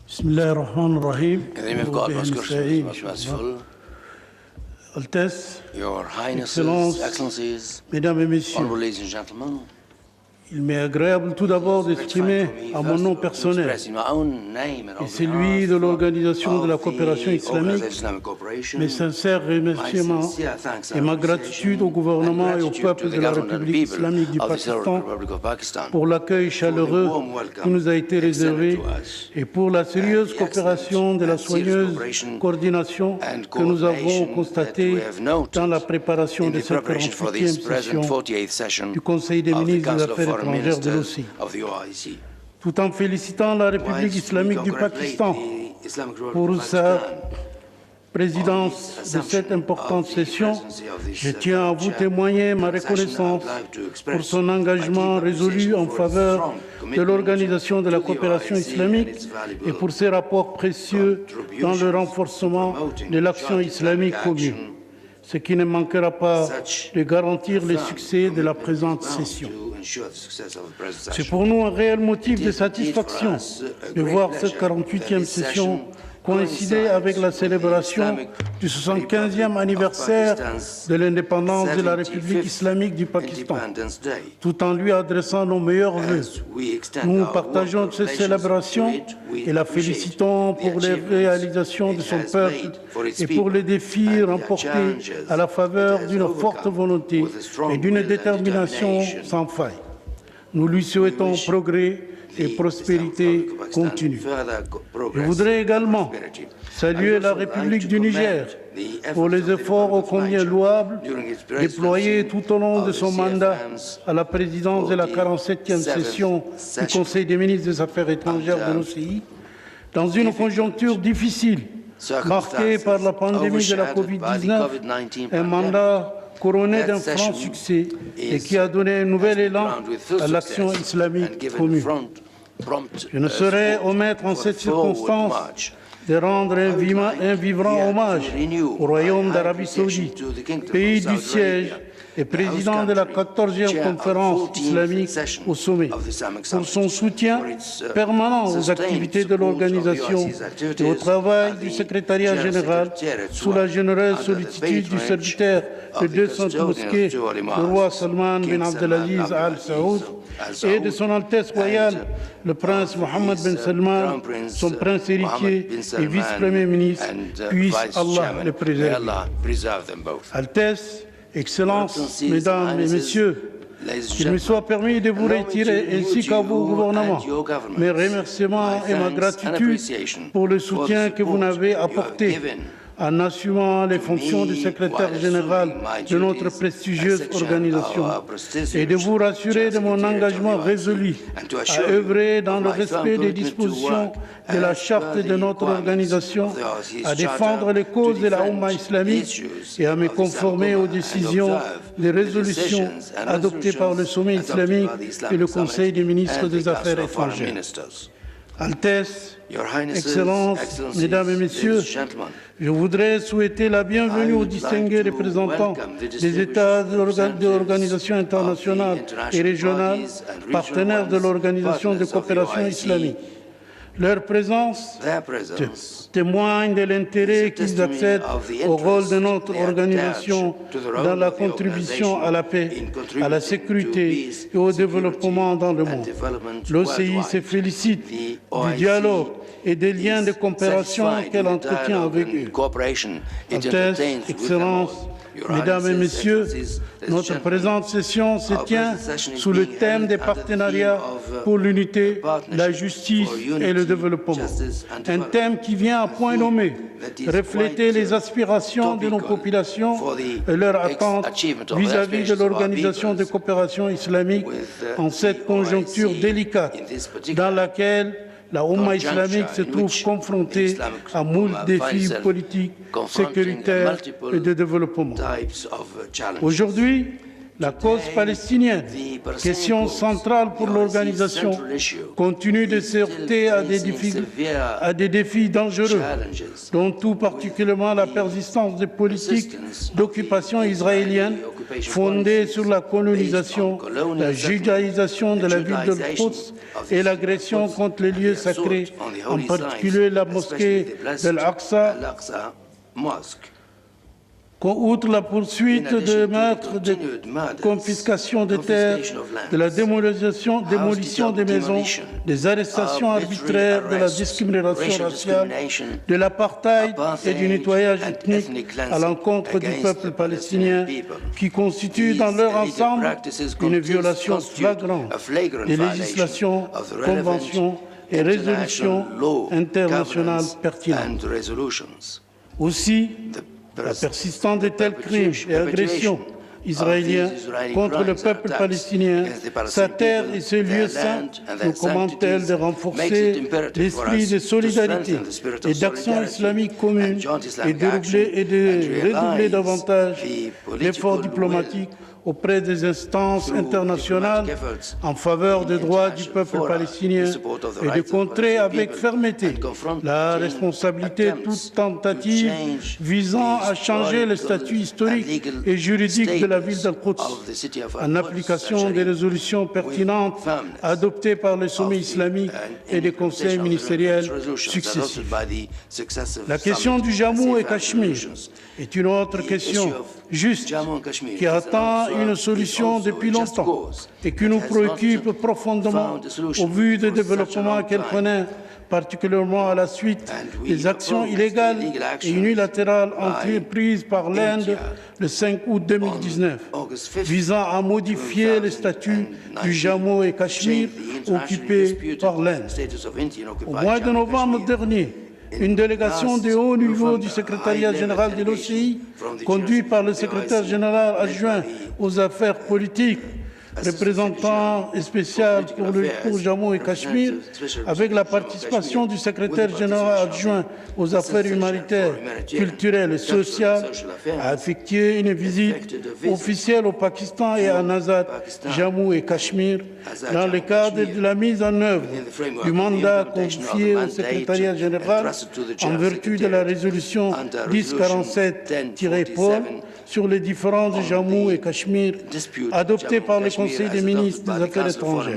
Bismillahirrahmanirrahim. In the name of God, most gracious, most merciful, Altesse, Your Highnesses, Excellences, Excellencies, Mesdames et Messieurs, Honorable ladies and gentlemen, il m'est agréable tout d'abord d'exprimer à mon nom personnel express in my own name and et on celui behalf de l'Organisation de la of coopération the islamique Organization of Islamic Cooperation, mes sincères remerciements sincere thanks et and ma gratitude au gouvernement et au gratitude peuple to the de la government and République people islamique du of the Pakistan Republic of Pakistan pour l'accueil chaleureux warm welcome qui nous a été réservé extended to us et pour la sérieuse the coopération de la excellent and serious soigneuse cooperation coordination and que nous avons coordination constatée that we have noted dans la préparation in de the cette preparation for 48e this present session 48th session du Conseil des of the ministres des Council of Affaires Foreign étrangères de Ministers l'OCI. of the OIC. Tout en félicitant la République islamique du Pakistan pour sa présidence de cette importante session, je tiens à vous témoigner ma reconnaissance pour son engagement résolu en faveur de l'Organisation de la coopération islamique et pour ses rapports précieux dans le renforcement de l'action islamique commune, ce qui ne manquera pas de garantir le succès de la présente session. C'est pour nous un réel motif de satisfaction de voir cette 48e session coïncider avec la célébration du 75e anniversaire de l'indépendance de la République islamique du Pakistan, tout en lui adressant nos meilleurs vœux. Nous partageons cette célébration et la félicitons pour les réalisations de son peuple et pour les défis remportés à la faveur d'une forte volonté et d'une détermination sans faille. Nous lui souhaitons progrès et prospérité continue. Je voudrais également saluer la République du Niger pour les efforts ô combien louables déployés tout au long de son mandat à la présidence de la 47e session du Conseil des ministres des Affaires étrangères de l'OCI, dans une conjoncture difficile, marquée par la pandémie de la Covid-19, un mandat couronné d'un franc succès et qui a donné un nouvel élan à l'action islamique commune. Je ne saurais omettre en cette circonstance de rendre un vibrant hommage au Royaume d'Arabie Saoudite, pays du siège et président de la 14e conférence islamique au sommet, pour son soutien permanent aux activités de l'organisation et au travail du secrétariat général sous la généreuse sollicitude du serviteur de 200 mosquées, le roi Salman bin Abdelaziz Al Saoud, et de son Altesse royale, le prince Mohammed bin Salman, son prince héritier et vice-premier ministre, puisse Allah le préserver. Altesse, Excellences, Mesdames et Messieurs, qu'il me soit permis de vous retirer, ainsi qu'à vos gouvernements, mes remerciements et ma gratitude pour le soutien que vous m'avez apporté en assumant les fonctions de secrétaire général de notre prestigieuse organisation et de vous rassurer de mon engagement résolu à œuvrer dans le respect des dispositions de la charte de notre organisation, à défendre les causes de la Oumma islamique et à me conformer aux décisions des résolutions adoptées par le sommet islamique et le Conseil des ministres des Affaires étrangères. Altesse, Excellences, Mesdames et Messieurs, je voudrais souhaiter la bienvenue aux distingués représentants des États de l'organisation internationale et régionale, partenaires de l'Organisation de coopération islamique. Leur présence témoigne de l'intérêt qu'ils accèdent au rôle de notre organisation dans la contribution à la paix, à la sécurité et au développement dans le monde. L'OCI se félicite du dialogue et des liens de coopération qu'elle entretient avec eux. Altesse, Excellences, Mesdames et Messieurs, notre présente session se tient sous le thème des partenariats pour l'unité, la justice et le développement. Un thème qui vient à point nommé refléter les aspirations de nos populations et leurs attentes vis-à-vis de l'Organisation de coopération islamique en cette conjoncture délicate dans laquelle la Oumma islamique se trouve confrontée à moult défis politiques, sécuritaires et de développement. Aujourd'hui, La cause palestinienne, question centrale pour l'organisation, continue de se heurter à des défis dangereux, dont tout particulièrement la persistance des politiques d'occupation israélienne fondées sur la colonisation, la judaïsation de la ville de Quds et l'agression contre les lieux sacrés, en particulier la mosquée de l'Aqsa. Outre la poursuite de meurtres, de confiscation de terres, de la démolition des maisons, des arrestations arbitraires, de la discrimination raciale, de l'apartheid et du nettoyage ethnique à l'encontre du peuple palestinien, qui constitue dans leur ensemble une violation flagrante des législations, conventions et résolutions internationales pertinentes. Aussi, la persistance de tels crimes et agressions israéliens contre le peuple palestinien, sa terre et ses lieux saints, nous commande-t-elle de renforcer l'esprit de solidarité et d'action islamique commune et de redoubler davantage l'effort diplomatique auprès des instances internationales en faveur des droits du peuple palestinien et de contrer avec fermeté la responsabilité de toute tentative visant à changer le statut historique et juridique de la ville d'Al-Quds en application des résolutions pertinentes adoptées par le sommet islamique et des conseils ministériels successifs. La question du Jammu et Cachemire est une autre question juste qui attend une solution depuis longtemps et qui nous préoccupe profondément au vu des développements qu'elle connaît, particulièrement à la suite des actions illégales et unilatérales entreprises par l'Inde le 5 août 2019, visant à modifier le statut du Jammu et Cachemire occupé par l'Inde. Au mois de novembre dernier, une délégation de haut niveau du secrétariat général de l'OCI, conduite par le secrétaire général adjoint aux affaires politiques, représentant spécial pour Jammu et Cachemire, avec la participation du secrétaire général adjoint aux affaires humanitaires, culturelles et sociales, a effectué une visite officielle au Pakistan et à Azad, Jammu et Cachemire, dans le cadre de la mise en œuvre du mandat confié au secrétariat général en vertu de la résolution 1047-Paul sur les différends de Jammu et Cachemire adoptée par le Conseil des ministres des Affaires étrangères.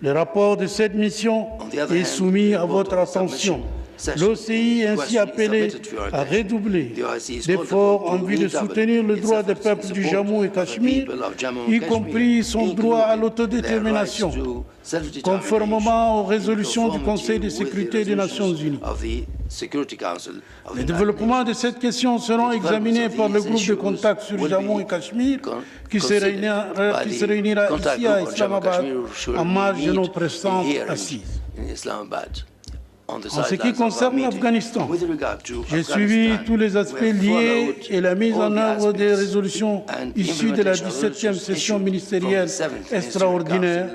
Le rapport de cette mission est soumis à votre attention. L'OCI est ainsi appelé à redoubler d'efforts en vue de soutenir le droit des peuples du Jammu et Cachemire, y compris son droit à l'autodétermination, conformément aux résolutions du Conseil de sécurité des Nations Unies. Les développements de cette question seront examinés par le groupe de contact sur Jammu et Cachemire qui se réunira ici à Islamabad en marge de nos précédentes assises. En ce qui concerne l'Afghanistan, j'ai suivi tous les aspects liés et la mise en œuvre des résolutions issues de la 17e session ministérielle extraordinaire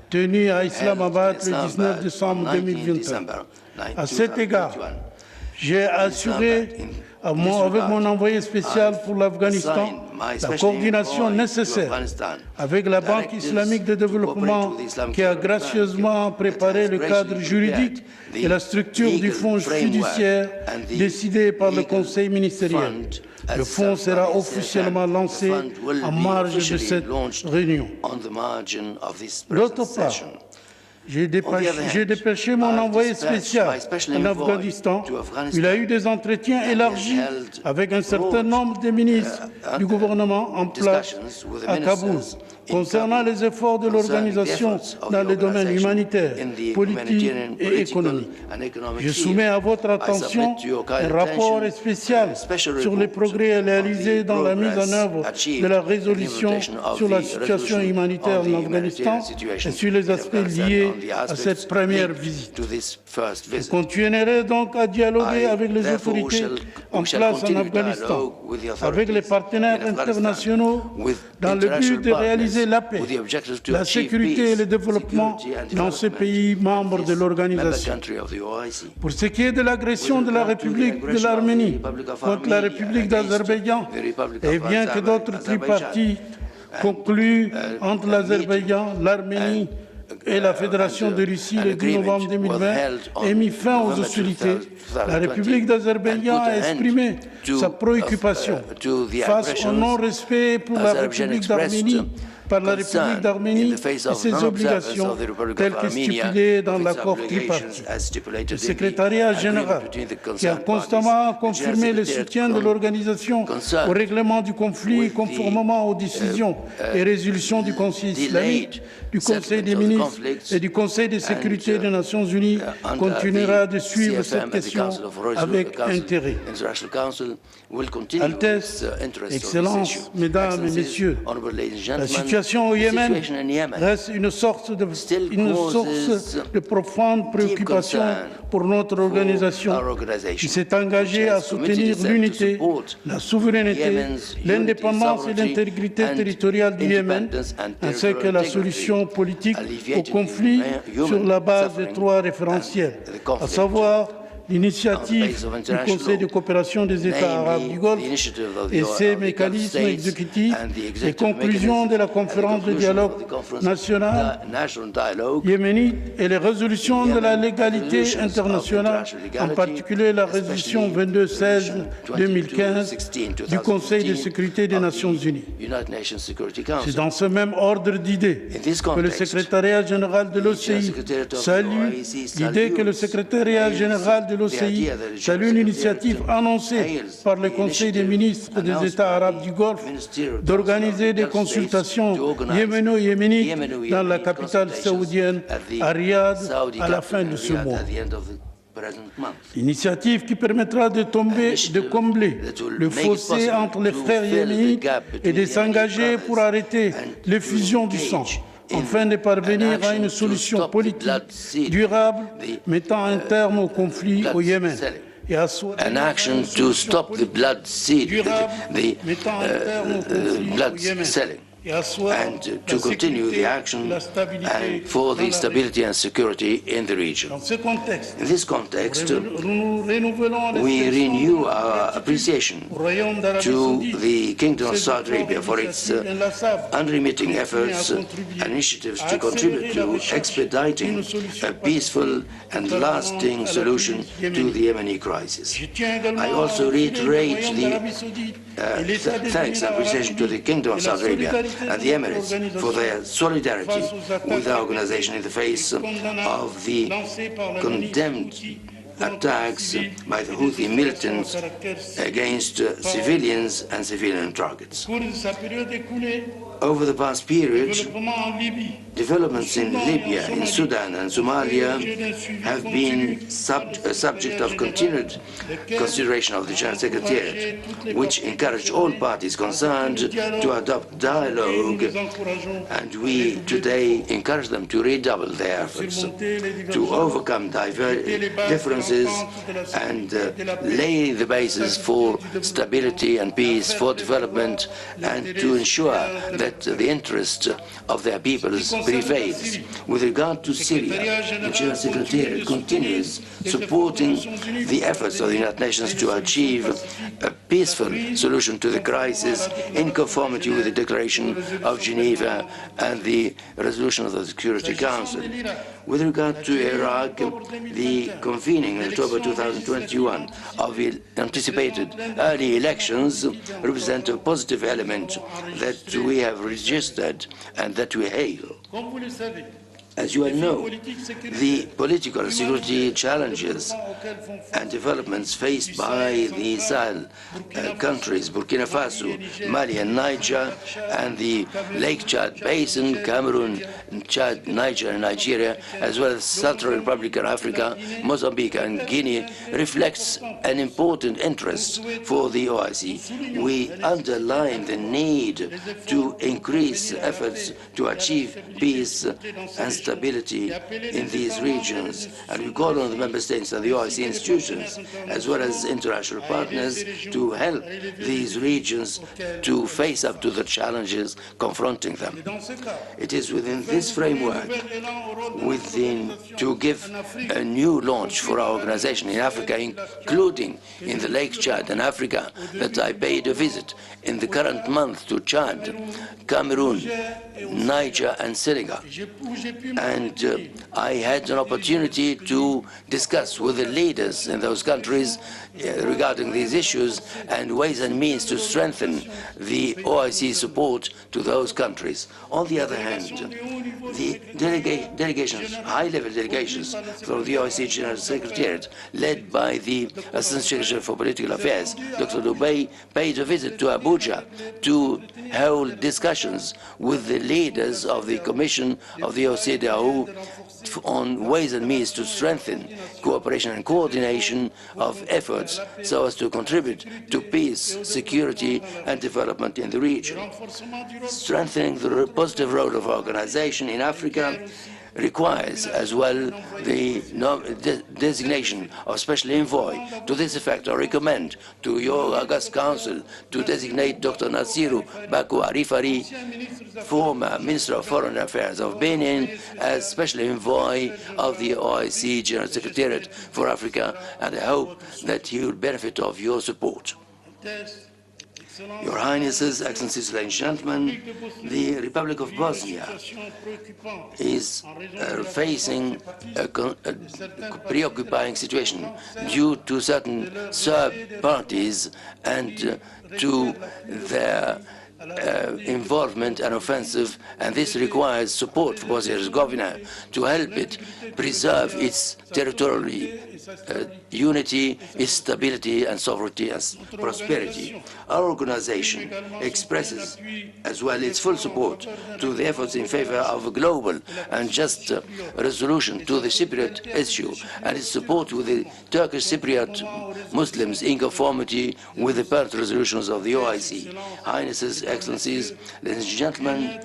tenue à Islamabad le 19 décembre 2021. À cet égard, j'ai assuré avec mon envoyé spécial pour l'Afghanistan la coordination nécessaire avec la Banque islamique de développement qui a gracieusement préparé le cadre juridique et la structure du fonds fiduciaire décidé par le Conseil ministériel. Le fonds sera officiellement lancé en marge de cette réunion. D'autre part, j'ai dépêché mon envoyé spécial en Afghanistan. Il a eu des entretiens élargis avec un certain nombre de ministres du gouvernement en place à Kaboul concernant les efforts de l'organisation dans les domaines humanitaires, politiques et économiques. Je soumets à votre attention un rapport spécial sur les progrès réalisés dans la mise en œuvre de la résolution sur la situation humanitaire en Afghanistan et sur les aspects liés à cette première visite. Je continuerai donc à dialoguer avec les autorités en place en Afghanistan, avec les partenaires internationaux, dans le but de réaliser la paix, la sécurité et le développement dans ces pays membres de l'organisation. Pour ce qui est de l'agression de la République de l'Arménie contre la République d'Azerbaïdjan, et bien que d'autres tripartis conclu entre l'Azerbaïdjan, l'Arménie et la Fédération de Russie le 10 novembre 2020 ait mis fin aux hostilités. La République d'Azerbaïdjan a exprimé sa préoccupation face au non-respect pour la République d'Arménie par la République d'Arménie et ses obligations telles que stipulées dans l'accord tripartite. Le secrétariat général, qui a constamment confirmé le soutien de l'organisation au règlement du conflit conformément aux décisions et résolutions du Conseil islamique, du Conseil des ministres et du Conseil de sécurité des Nations unies, continuera de suivre cette question avec intérêt. Altesse, Excellences, Mesdames et Messieurs, la situation au Yémen reste une source de profonde préoccupation pour notre organisation qui s'est engagée à soutenir l'unité, la souveraineté, l'indépendance et l'intégrité territoriale du Yémen, ainsi que la solution politique au conflit sur la base de 3 référentiels, à savoir l'initiative du Conseil de coopération des États arabes du Golfe et ses mécanismes exécutifs, les conclusions de la conférence de dialogue national yéménite et les résolutions de la légalité internationale, en particulier la résolution 2216-2015 du Conseil de sécurité des Nations unies. C'est dans ce même ordre d'idées que le secrétariat général de l'OCI salue l'idée que le secrétariat général de l'OCI salue l'initiative annoncée par le Conseil des ministres des États arabes du Golfe d'organiser des consultations yéméno-yéménites dans la capitale saoudienne, à Riyad, à la fin de ce mois. L'initiative qui permettra de combler le fossé entre les frères yéménites et de s'engager pour arrêter l'effusion du sang, afin de parvenir à une solution politique durable mettant un terme au conflit au Yémen. An action to stop the blood selling, and to continue the action and for the stability and security in the region. In this context, we renew our appreciation to the Kingdom of Saudi Arabia for its unremitting efforts and initiatives to contribute to expediting a peaceful and lasting solution to the Yemeni crisis. I also reiterate the thanks and appreciation to the Kingdom of Saudi Arabia and the Emirates for their solidarity with our organization in the face of the condemned attacks by the Houthi militants against civilians and civilian targets. Over the past period, developments in Libya, in Sudan and Somalia have been a subject of continued consideration of the General Secretariat, which encouraged all parties concerned to adopt dialogue, and we today encourage them to redouble their efforts to overcome differences and lay the basis for stability and peace, for development, and to ensure that the interest of their peoples prevails. With regard to Syria, the General Secretariat continues supporting the efforts of the United Nations to achieve a peaceful solution to the crisis in conformity with the Declaration of Geneva and the resolution of the Security Council. With regard to Iraq, the convening in October 2021 of the anticipated early elections represent a positive element that we have registered and that we hail. As you all know, the political and security challenges and developments faced by the Sahel countries, Burkina Faso, Mali and Niger, and the Lake Chad Basin, Cameroon, Chad, Niger and Nigeria, as well as Central Republic of Africa, Mozambique and Guinea, reflects an important interest for the OIC. We underline the need to increase efforts to achieve peace and stability stability in these regions. And we call on the member states and the OIC institutions, as well as international partners, to help these regions to face up to the challenges confronting them. It is within this framework, to give a new launch for our organization in Africa, including in the Lake Chad and Africa, that I paid a visit in the current month to Chad, Cameroon, Niger, and Senegal. And I had an opportunity to discuss with the leaders in those countries regarding these issues and ways and means to strengthen the OIC support to those countries. On the other hand, the delegations, high-level delegations from the OIC General Secretariat, led by the Assistant Secretary for Political Affairs, Dr. Dubey, paid a visit to Abuja to hold discussions with the leaders of the Commission of the OCDAO on ways and means to strengthen cooperation and coordination of efforts so as to contribute to peace, security, and development in the region. Strengthening the positive role of our organization in Africa requires as well the designation of special envoy. To this effect, I recommend to your August Council to designate Dr. Nasiru Baku Arifari, former Minister of Foreign Affairs of Benin, as special envoy of the OIC General Secretariat for Africa, and I hope that he will benefit of your support. Your Highnesses, Excellencies, ladies and gentlemen, the Republic of Bosnia is facing a preoccupying situation due to certain Serb parties and to their involvement and offensive, and this requires support for Bosnia-Herzegovina to help it preserve its territorial unity, its stability and sovereignty and prosperity. Our organization expresses as well its full support to the efforts in favor of a global and just resolution to the Cypriot issue, and its support with the Turkish Cypriot Muslims in conformity with the permanent resolutions of the OIC. Highnesses, Excellencies, ladies and gentlemen,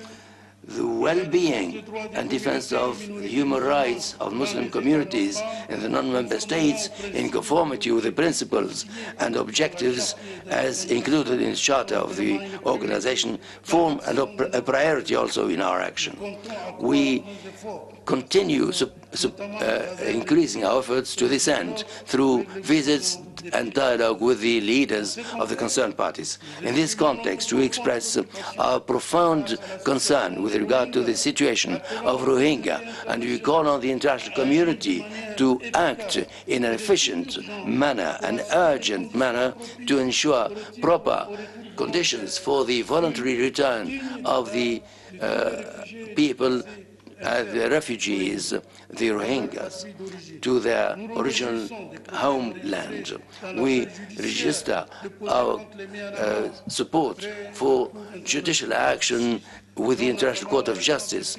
the well-being and defense of human rights of Muslim communities in the non-member states in conformity with the principles and objectives as included in the charter of the organization form a priority also in our action. We continue increasing our efforts to this end through visits and dialogue with the leaders of the concerned parties. In this context, we express our profound concern with regard to the situation of Rohingya, and we call on the international community to act in an efficient manner, an urgent manner, to ensure proper conditions for the voluntary return of the people, the refugees, the Rohingyas, to their original homeland. We register our support for judicial action with the International Court of Justice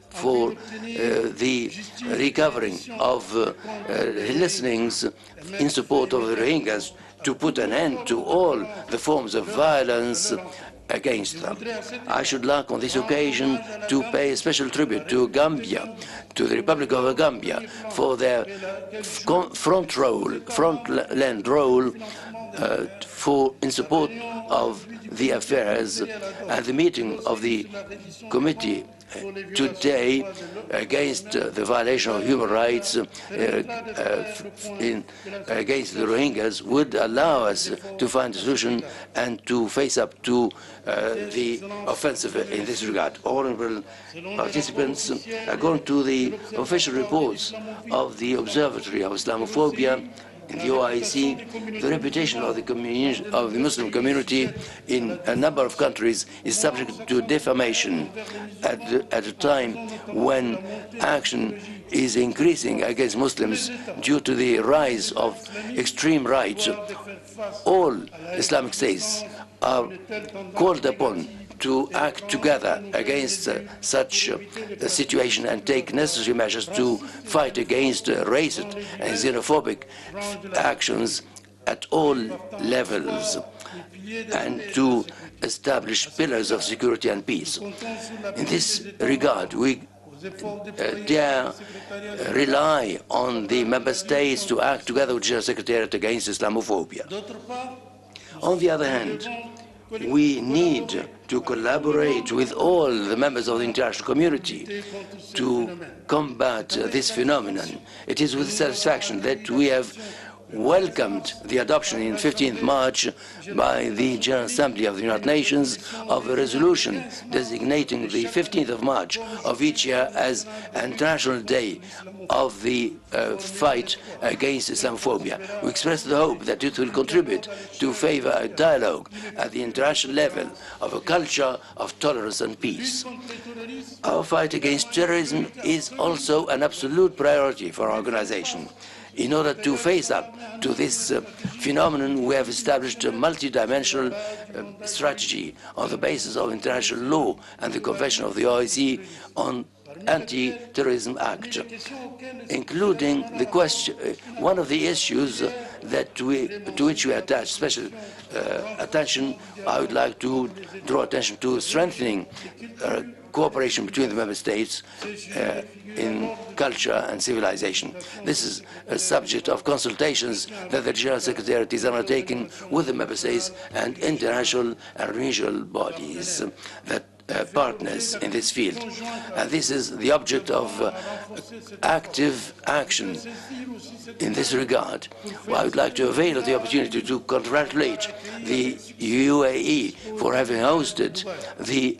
for the recovering of listenings in support of the Rohingyas to put an end to all the forms of violence against them. I should like on this occasion to pay a special tribute to Gambia, to the Republic of Gambia, for their frontland role in support of the affairs and the meeting of the committee today against the violation of human rights against the Rohingyas would allow us to find a solution and to face up to the offensive in this regard. Honorable participants, according to the official reports of the Observatory of Islamophobia in the OIC, the reputation of the Muslim community in a number of countries is subject to defamation at a time when action is increasing against Muslims due to the rise of extreme right. All Islamic states are called upon to act together against such a situation and take necessary measures to fight against racist and xenophobic actions at all levels and to establish pillars of security and peace. In this regard, we dare rely on the member states to act together with the General Secretariat against Islamophobia. On the other hand, we need to collaborate with all the members of the international community to combat this phenomenon. It is with satisfaction that we have welcomed the adoption in 15th March by the General Assembly of the United Nations of a resolution designating the 15th of March of each year as International Day of the fight against Islamophobia. We express the hope that it will contribute to favor a dialogue at the international level of a culture of tolerance and peace. Our fight against terrorism is also an absolute priority for our organization. In order to face up to this phenomenon, we have established a multidimensional strategy on the basis of international law and the Convention of the OIC on Anti-Terrorism Act, including the question, one of the issues to which we attach special attention. I would like to draw attention to strengthening cooperation between the member states in culture and civilization. This is a subject of consultations that the General Secretariat is undertaking with the member states and international and regional bodies that partners in this field. And this is the object of active action in this regard. Well, I would like to avail of the opportunity to congratulate the UAE for having hosted the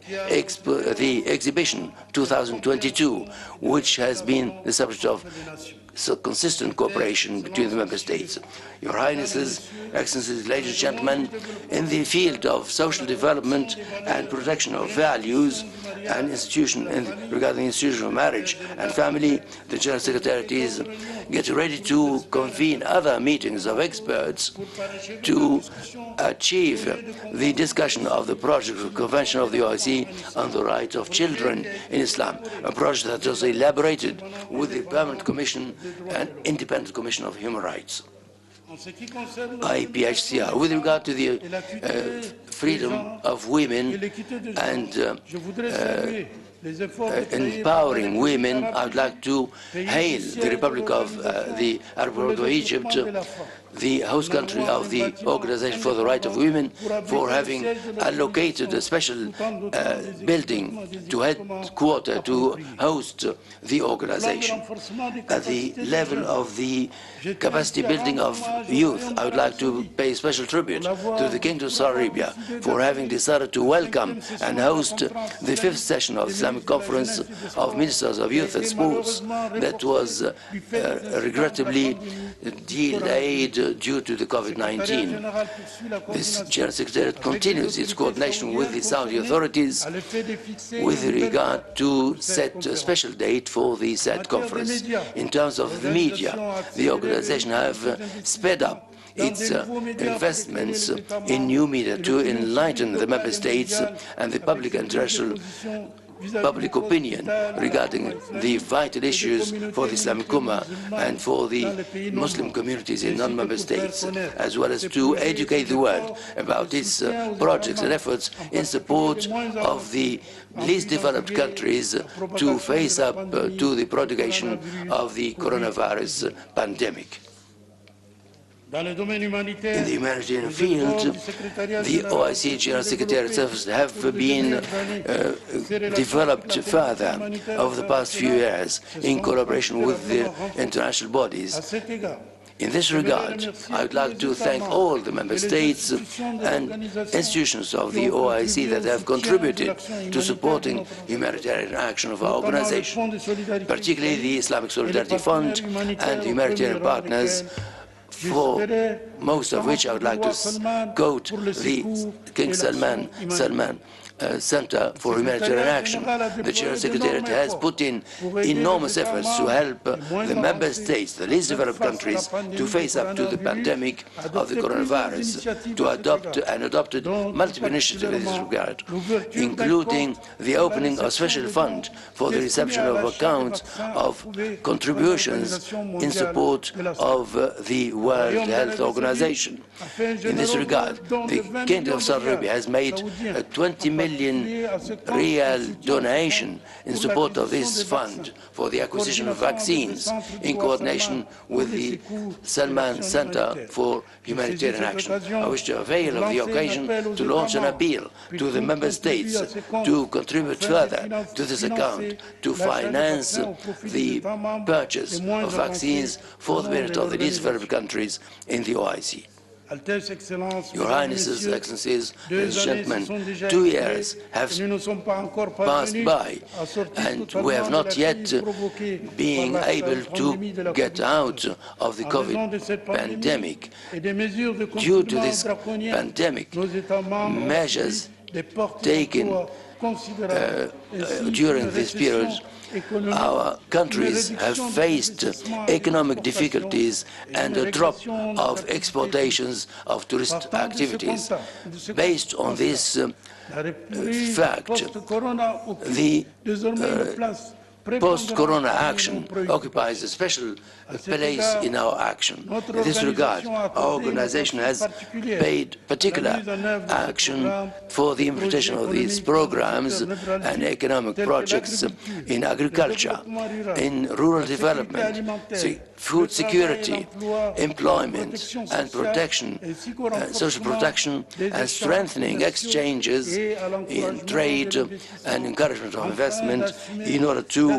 exhibition 2022, which has been the subject of consistent cooperation between the member states. Your Highnesses, Excellencies, ladies and gentlemen, in the field of social development and protection of values and regarding the institution of marriage and family, the General Secretariat is getting ready to convene other meetings of experts to achieve the discussion of the project of the Convention of the OIC on the rights of children in Islam, a project that was elaborated with the Permanent Commission and Independent Commission of Human Rights, IPHCR. With regard to the freedom of women and empowering women, I would like to hail the Republic of the Arab Republic of Egypt, the host country of the Organization for the Rights of Women, for having allocated a special building to headquarter to host the organization. At the level of the capacity building of youth, I would like to pay special tribute to the Kingdom of Saudi Arabia for having decided to welcome and host the 5th session of the Islamic Conference of Ministers of Youth and Sports that was regrettably delayed due to the COVID-19. This General Secretariat continues its coordination with the Saudi authorities with regard to set a special date for the said conference. In terms of the media, the organization have sped up its investments in new media to enlighten the member states and the public international public opinion regarding the vital issues for the Islamic Ummah and for the Muslim communities in non-member states, as well as to educate the world about its projects and efforts in support of the least developed countries to face up to the propagation of the coronavirus pandemic. In the humanitarian field, the OIC General Secretariat have been developed further over the past few years in collaboration with the international bodies. In this regard, I would like to thank all the member states and institutions of the OIC that have contributed to supporting humanitarian action of our organization, particularly the Islamic Solidarity Fund and the humanitarian partners, for most of which I would like to quote the King Salman Center for Humanitarian Action. The General Secretariat has put in enormous efforts to help the member states, the least developed countries, to face up to the pandemic of the coronavirus, to adopted multiple initiatives in this regard, including the opening of a special fund for the reception of accounts of contributions in support of the World World Health Organization. In this regard, the Kingdom of Saudi Arabia has made a 20 million real donation in support of this fund for the acquisition of vaccines in coordination with the Salman Center for Humanitarian Action. I wish to avail of the occasion to launch an appeal to the member states to contribute further to this account to finance the purchase of vaccines for the benefit of the least developed countries in the OIC. Your Highnesses, Excellencies, ladies and gentlemen, 2 years have passed by, and we have not yet been able to get out of the COVID pandemic. Due to this pandemic, measures taken during this period, our countries have faced economic difficulties and a drop of exportations of tourist activities. Based on this fact, the post-corona action occupies a special place in our action. In this regard, our organization has paid particular action for the implementation of these programs and economic projects in agriculture, in rural development, food security, employment and protection, social protection, and strengthening exchanges in trade and encouragement of investment in order to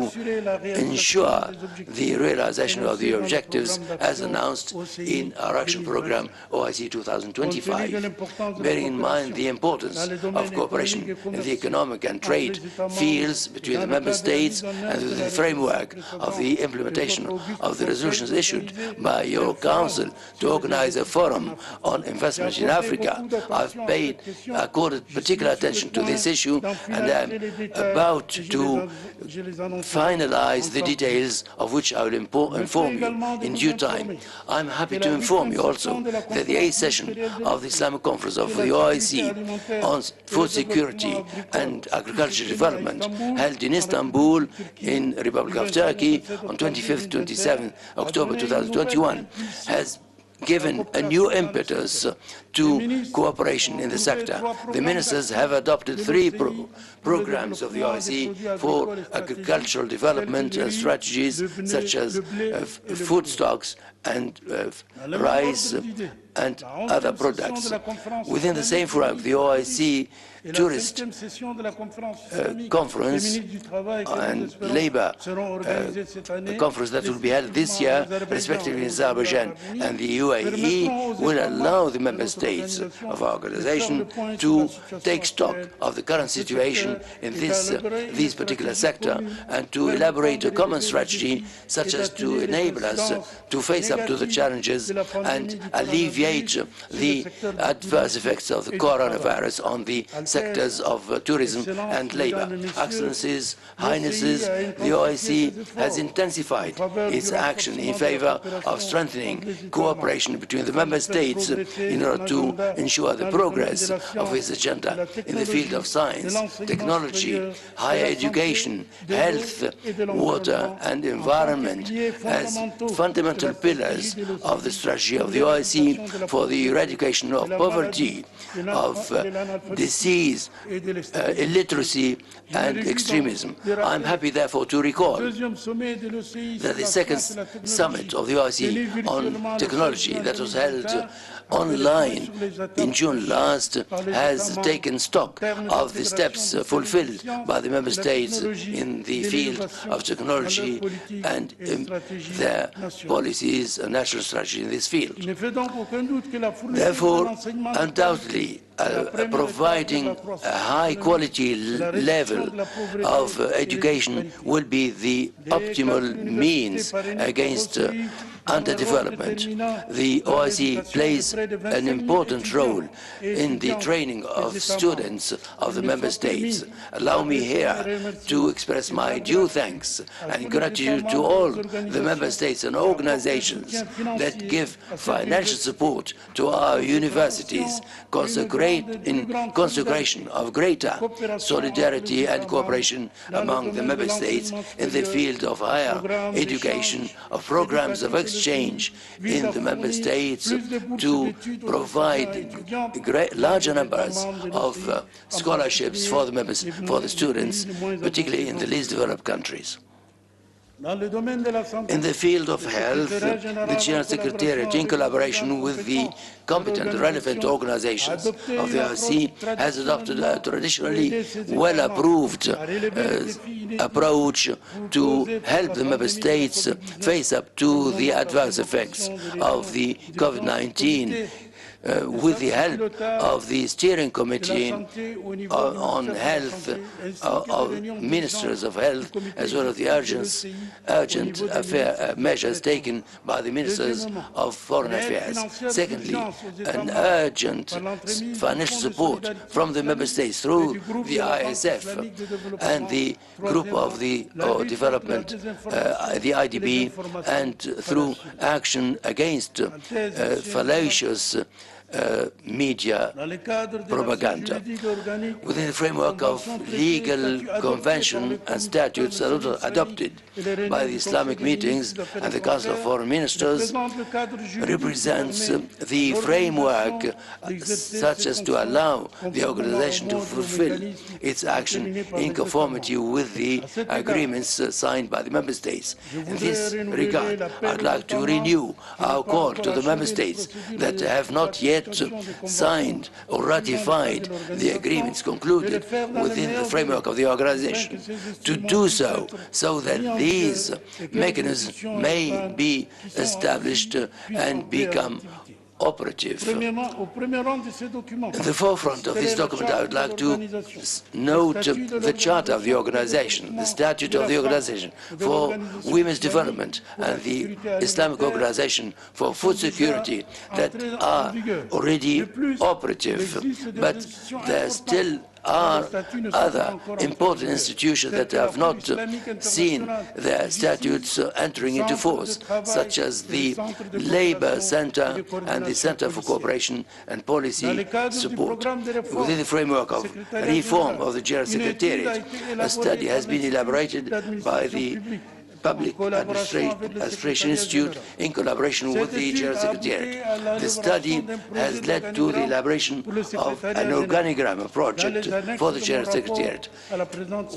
ensure the realization of the objectives as announced in our action program OIC 2025. Bearing in mind the importance of cooperation in the economic and trade fields between the member states and within the framework of the implementation of the resolutions issued by your Council to organize a forum on investment in Africa, I've accorded particular attention to this issue, and I'm about to finalize the details of which I will inform you in due time. I'm happy to inform you also that the 8th session of the Islamic Conference of the OIC on food security and agricultural development held in Istanbul in the Republic of Turkey on 25th, 27th October 2021 has given a new impetus to cooperation in the sector. The ministers have adopted 3 programs of the OIC for agricultural development and strategies such as food stocks and rice and other products. Within the same framework, the OIC Tourist Conference and Labour Conference that will be held this year, respectively in Azerbaijan and the UAE, will allow the member states of our organization to take stock of the current situation in this particular sector and to elaborate a common strategy such as to enable us to face up to the challenges and alleviate the adverse effects of the coronavirus on the sectors of tourism and labor. Excellencies, Highnesses, the OIC has intensified its action in favor of strengthening cooperation between the member states in order to ensure the progress of its agenda in the field of science, technology, higher education, health, water and environment as fundamental pillars of the strategy of the OIC for the eradication of poverty, of disease, illiteracy and extremism. I'm happy, therefore, to recall that the 2nd summit of the OIC on technology that was held online in June last has taken stock of the steps fulfilled by the member states in the field of technology and their policies and national strategy in this field. Therefore, undoubtedly, providing a high-quality level of education will be the optimal means against underdevelopment. The OIC plays an important role in the training of students of the member states. Allow me here to express my due thanks and gratitude to all the member states and organizations that give financial support to our universities, in consecration of greater solidarity and cooperation among the member states in the field of higher education, of programs of exchange exchange in the member states to provide larger numbers of scholarships for the students, particularly in the least developed countries. In the field of health, the General Secretariat, in collaboration with the competent, relevant organizations of the OIC, has adopted a traditionally well-approved approach to help the member states face up to the adverse effects of the COVID-19. With the help of the steering committee on health, of ministers of health, as well as the urgent measures taken by the ministers of foreign affairs. Secondly, an urgent financial support from the member states through the ISF and the group of the development, the IDB, and through action against fallacious media propaganda. Within the framework of legal convention and statutes adopted by the Islamic meetings and the Council of Foreign Ministers, represents the framework such as to allow the organization to fulfill its action in conformity with the agreements signed by the member states. In this regard, I'd like to renew our call to the member states that have not yet signed or ratified the agreements concluded within the framework of the organization to do so, so that these mechanisms may be established and become operative. At the forefront of this document, I would like to note the charter of the organization, the statute of the organization for women's development, and the Islamic organization for food security that are already operative, but there still are other important institutions that have not seen their statutes entering into force, such as the Labor Center and the Center for Cooperation and Policy Support. Within the framework of reform of the General Secretariat, a study has been elaborated by the Public Administration Institute in collaboration with the General Secretariat. The study has led to the elaboration of an organigram, a project for the General Secretariat,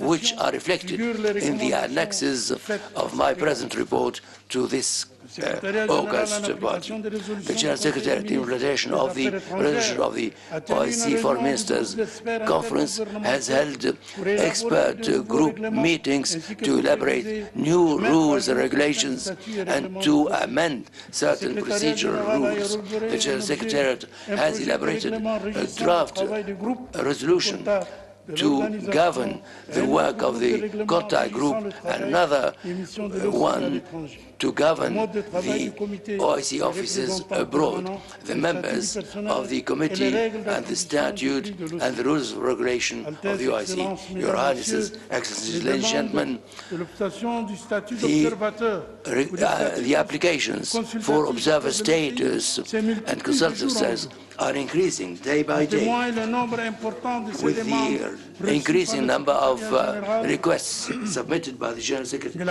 which are reflected in the annexes of my present report to this August budget. The General Secretary, in implementation of the resolution of the OIC Foreign Ministers Conference, has held expert group meetings to elaborate new rules and regulations and to amend certain procedural rules. The General Secretariat has elaborated a draft resolution to govern the work of the contact group, and another one to govern the OIC offices abroad, the members of the committee and the statute and the rules of regulation of the OIC. Your Highnesses, Excellencies, ladies and gentlemen, the applications for observer status and consultative status are increasing day by day, with the increasing number of requests submitted by the General Secretary,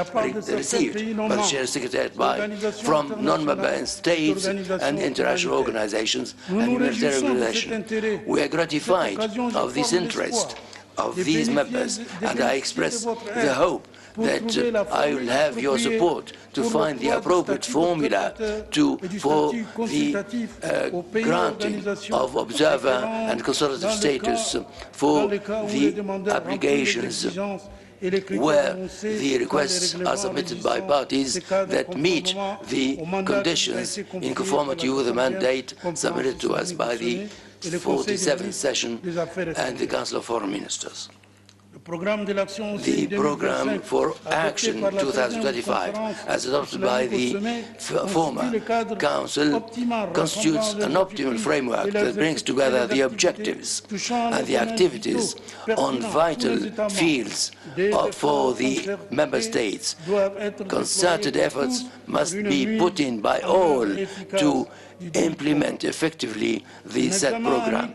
received by the General Secretary from non-member states and international organizations and humanitarian organizations. We are gratified of this interest of these members, and I express the hope that I will have your support to find the appropriate formula for the granting of observer and consultative status for the applications where the requests are submitted by parties that meet the conditions in conformity with the mandate submitted to us by the 47th session and the Council of Foreign Ministers. The Program for Action 2025, as adopted by the former Council, constitutes an optimal framework that brings together the objectives and the activities on vital fields for the Member States. Concerted efforts must be put in by all to implement effectively the set program.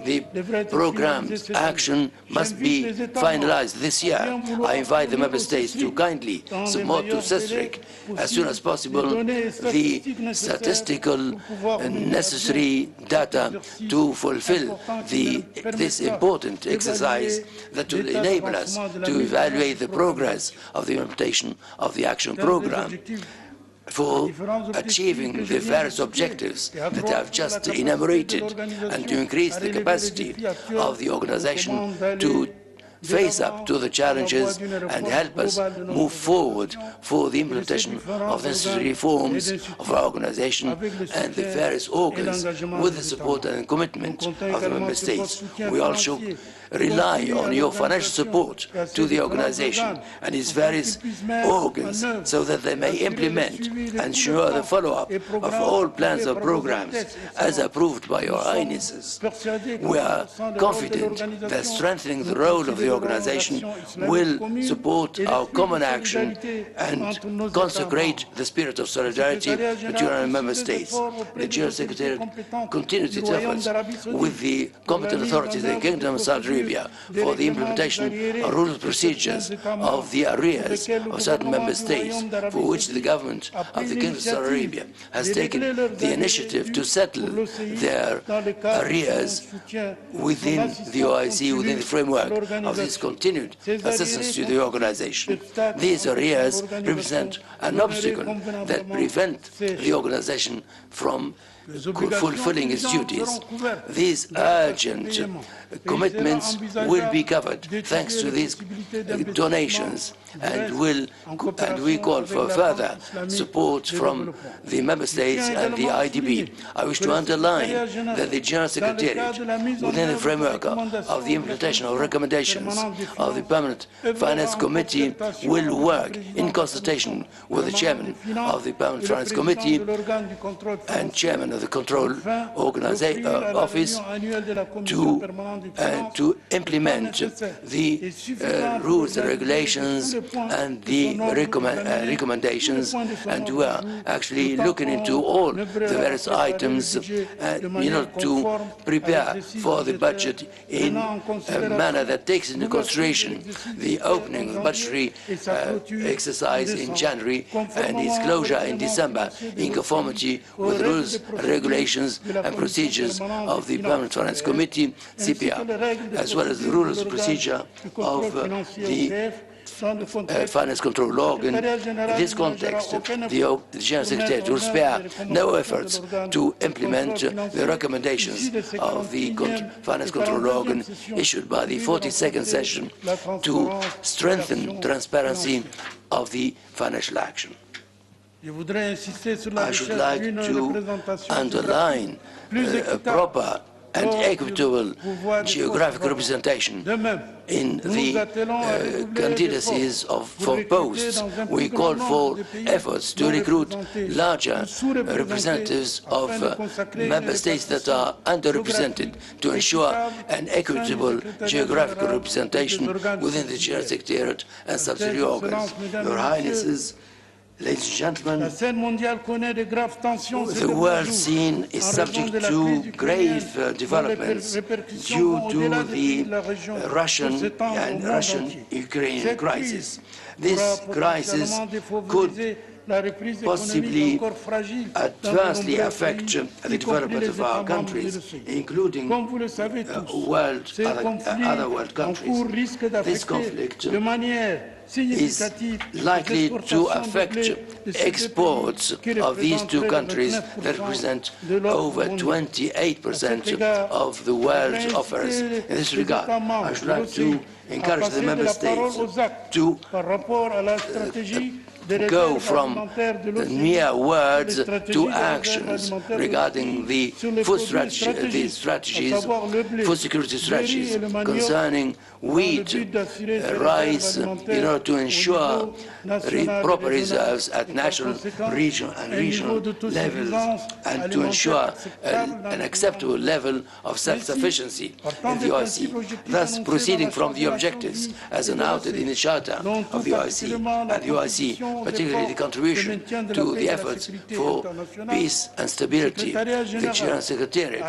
the program's action must be finalized this year. I invite the member states to kindly submit to SESRIC as soon as possible the statistical necessary data to fulfill this important exercise that will enable us to evaluate the progress of the implementation of the action program for achieving the various objectives that I have just enumerated, and to increase the capacity of the organization to face up to the challenges and help us move forward for the implementation of the necessary reforms of our organization and the various organs with the support and commitment of the member states. We also rely on your financial support to the organization and its various organs so that they may implement and ensure the follow-up of all plans or programs as approved by your highnesses. We are confident that strengthening the role of the organization will support our common action and consecrate the spirit of solidarity between our member states. The General Secretary continues its efforts with the competent authorities in the Kingdom of Saudi Arabia for the implementation of rules and procedures of the arrears of certain member states, for which the government of the Kingdom of Saudi Arabia has taken the initiative to settle their arrears within the OIC, within the framework of this continued assistance to the organization. These arrears represent an obstacle that prevents the organization from fulfilling its duties. These urgent commitments will be covered thanks to these donations, and we call for further support from the member states and the IDB. I wish to underline that the General Secretariat, within the framework of the implementation of recommendations of the Permanent Finance Committee, will work in consultation with the Chairman of the Permanent Finance Committee and Chairman of the Control Office to implement the rules and regulations and the recommendations, and we are actually looking into all the various items to prepare for the budget in a manner that takes into consideration the opening of the budgetary exercise in January and its closure in December, in conformity with the rules, regulations and procedures of the Permanent Finance Committee, CPR, as well as the rules and procedure of the finance control organ. In this context, the General Secretary will spare no efforts to implement the recommendations of the finance control organ issued by the 42nd session to strengthen transparency of the financial action. I should like to underline a proper and equitable geographic representation in the candidacies for posts. We call for efforts to recruit larger representatives of member states that are underrepresented to ensure an equitable geographical representation within the General Secretariat and subsidiary organs. Your Highnesses, ladies and gentlemen, the world scene is subject to grave developments due to the Russian-Ukrainian crisis. This crisis could possibly adversely affect the development of our countries, including other world countries. This conflict is likely to affect exports of these two countries that represent over 28% of the world's offers. In this regard, I should like to encourage the member states to go from the mere words to actions regarding the food strategy, food security strategies concerning wheat, rice, in order to ensure proper reserves at national, regional levels, and to ensure an acceptable level of self-sufficiency in the OIC, thus proceeding from the objectives as announced in the Charter of the OIC. And the OIC particularly the contribution to the efforts for peace and stability. The General Secretariat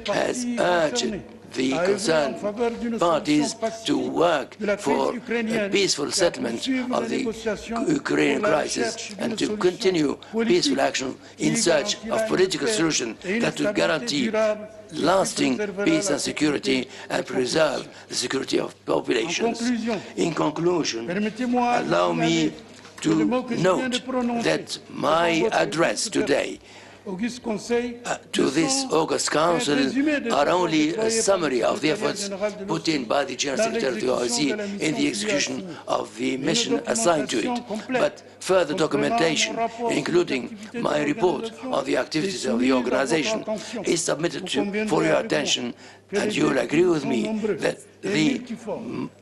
has urged the concerned parties to work for a peaceful settlement of the Ukrainian crisis and to continue peaceful action in search of political solution that would guarantee lasting peace and security and preserve the security of populations. In conclusion, allow me to note that my address today to this August Council are only a summary of the efforts put in by the General Secretary of the OIC in the execution of the mission assigned to it, but further documentation, including my report on the activities of the organization, is submitted for your attention, and you will agree with me that the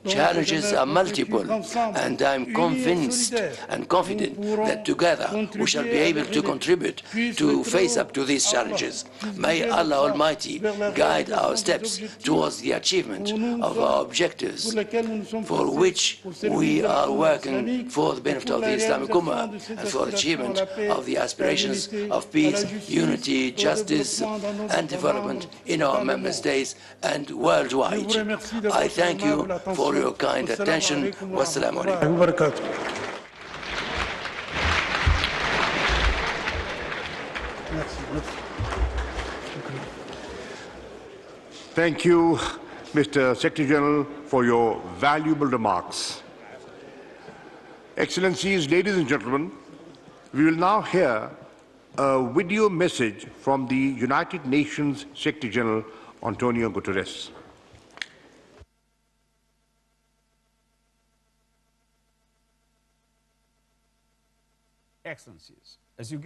challenges are multiple, and I'm convinced and confident that together we shall be able to contribute to face up to these challenges. May Allah Almighty guide our steps towards the achievement of our objectives, for which we are working for the benefit of the Islamic Ummah and for achievement of the aspirations of peace, unity, justice, and development in our member states and worldwide. I thank you for your kind attention. Wassalamu alaikum. Thank you, Mr. Secretary General, for your valuable remarks. Excellencies, ladies and gentlemen, we will now hear a video message from the United Nations Secretary General, Antonio Guterres. Excellencies, as you